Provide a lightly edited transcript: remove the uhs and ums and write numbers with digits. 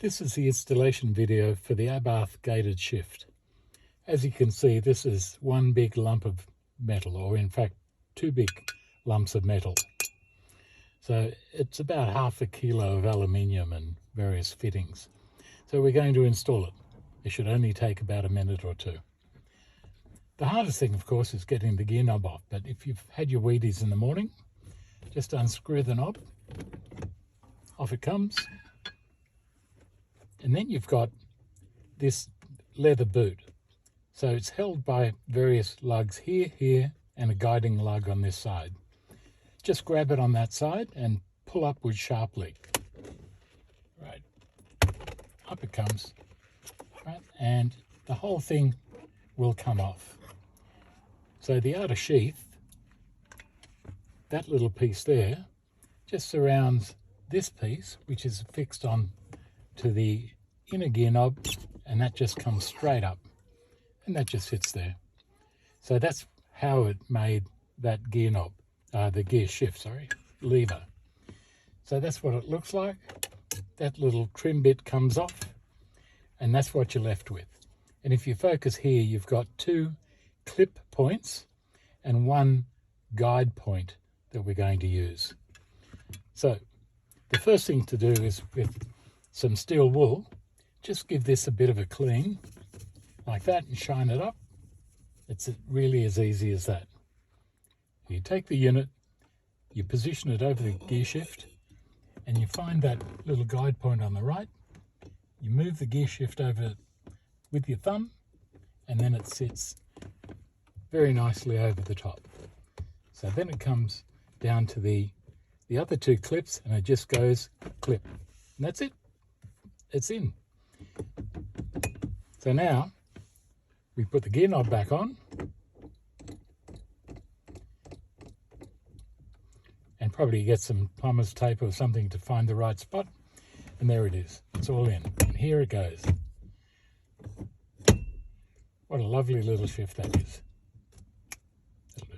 This is the installation video for the Abarth Gated Shift. As you can see, this is one big lump of metal, or in fact two big lumps of metal. So it's about half a kilo of aluminium and various fittings. So we're going to install it. It should only take about a minute or two. The hardest thing, of course, is getting the gear knob off, but if you've had your Wheaties in the morning, just unscrew the knob, off it comes. And then you've got this leather boot. So it's held by various lugs here, and a guiding lug on this side. Just grab it on that side and pull upwards sharply. Right, up it comes, right, and the whole thing will come off. So the outer sheath, that little piece there, just surrounds this piece, which is fixed on to the inner gear knob, and that just comes straight up, and that just sits there. So that's how it made that gear knob, the gear shift, lever. So that's what it looks like. That little trim bit comes off, and that's what you're left with. And if you focus here, you've got two clip points and one guide point that we're going to use. So the first thing to do is, with some steel wool, just give this a bit of a clean like that and shine it up. It's really as easy as that. You take the unit, you position it over the gear shift, and you find that little guide point on the right. You move the gear shift over with your thumb, and then it sits very nicely over the top. So then it comes down to the other two clips, and it just goes clip, and that's it. It's in. So now we put the gear knob back on, and probably get some plumber's tape or something to find the right spot, and there it is. It's all in, and here it goes. What a lovely little shift that is.